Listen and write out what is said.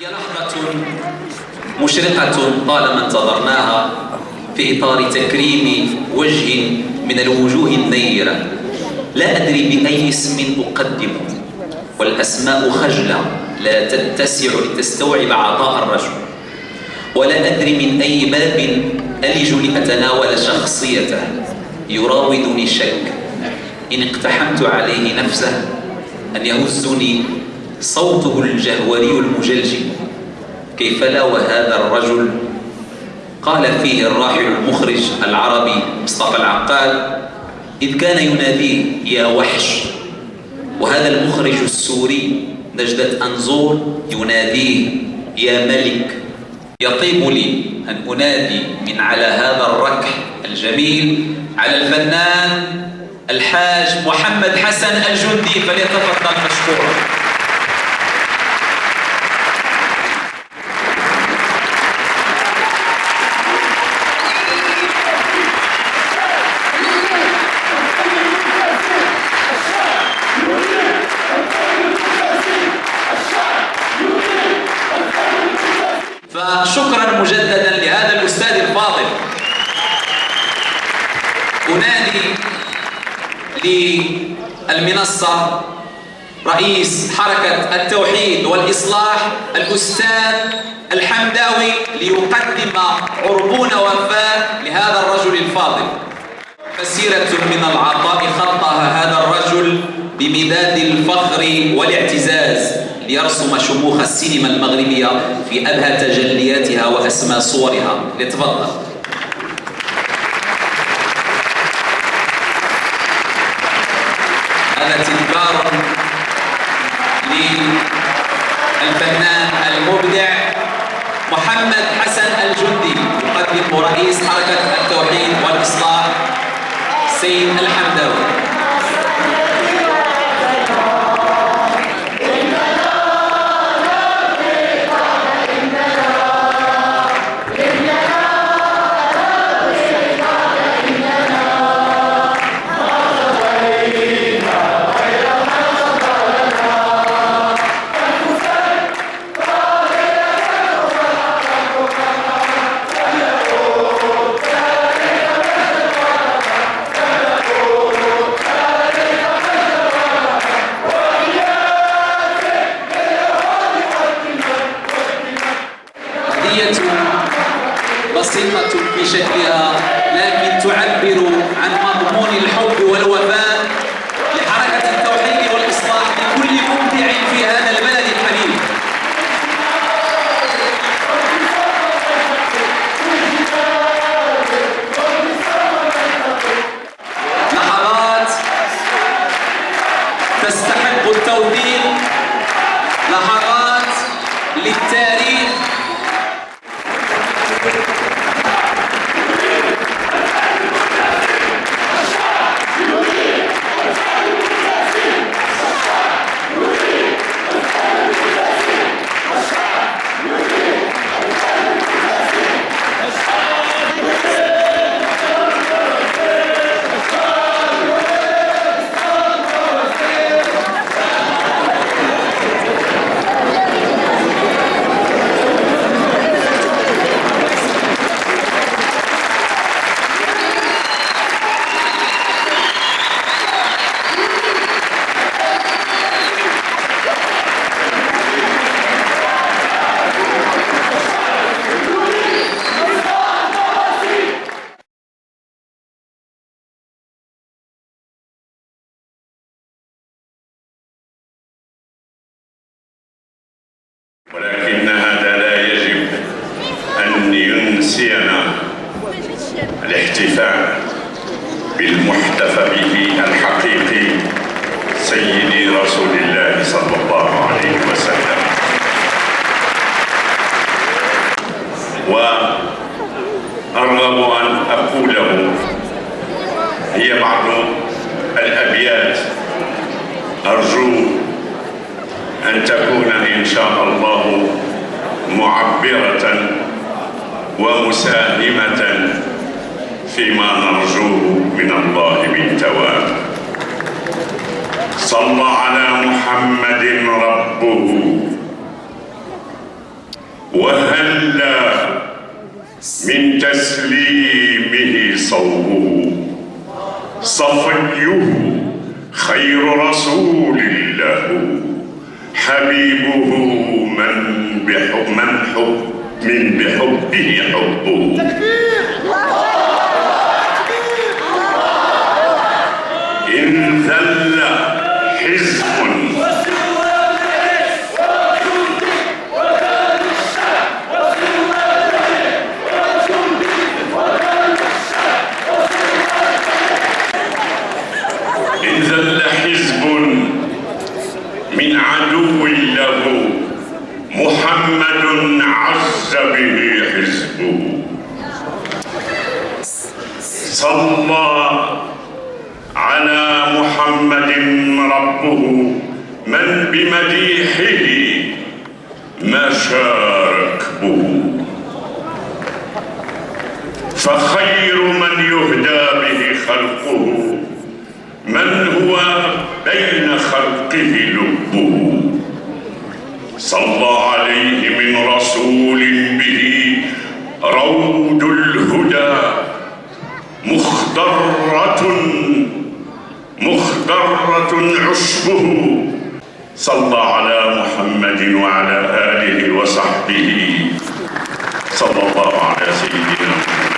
هي لحظة مشرقة طالما انتظرناها في إطار تكريم وجه من الوجوه النيرة. لا أدري بأي اسم أقدم، والأسماء خجلة لا تتسع لتستوعب عطاء الرجل، ولا أدري من أي باب ألج لأتناول شخصيته. يراودني شك إن اقتحمت عليه نفسه أن يهزني صوته الجهوري المجلجل. كيف لا وهذا الرجل قال فيه الراحل المخرج العربي مصطفى العقاد إذ كان يناديه يا وحش، وهذا المخرج السوري نجدة أنزور يناديه يا ملك. يطيب لي أن أنادي من على هذا الركح الجميل على الفنان الحاج محمد حسن الجندي، فليتفضل مشكورا. فشكرا مجددا لهذا الأستاذ الفاضل. أنادي للمنصة رئيس حركة التوحيد والإصلاح الأستاذ الحمداوي ليقدم عربون وفاء لهذا الرجل الفاضل. مسيرة من العطاء خطها هذا الرجل بمداد الفخر والاعتزاز ليرسم شموخ السينما المغربية في أبهى تجلياتها وأسمى صورها. ليتفضل. هذا تذكار للفنان المبدع محمد حسن الجندي، يقدم رئيس حركة التوحيد والإصلاح سيد الحمداوي. بسيطة في شكلها لكن تعبر عن مضمون الحب والوفاء لحركة التوحيد والإصلاح لكل مبدع في هذا البلد الحبيب. لحظات تستحق التوثيق، لحظات للتاريخ. ولكن هذا لا يجب أن ينسينا الاحتفاء بالمحتفى به الحقيقي سيدي رسول الله صلى الله عليه وسلم. وأرغب أن أقوله هي بعض الأبيات أرجو أن تكون إن شاء الله معبرة ومساهمة فيما نرجوه من الله من تواب. صلى على محمد ربه وهلا من تسليمه صوبه، صفيه خير رسول له، حبيبه من بحبه حبه. إن ذل حزب من عدو له، محمد عز به حزبه. صلى على محمد ربه، من بمديحه ما شاركه، فخير من يهدى به خلقه، من هو بين خلقه لبه. صلى عليه من رسول به روض الهدى، مخضرة عشبه. صلى على محمد وعلى آله وصحبه. صلى الله على سيدنا محمد.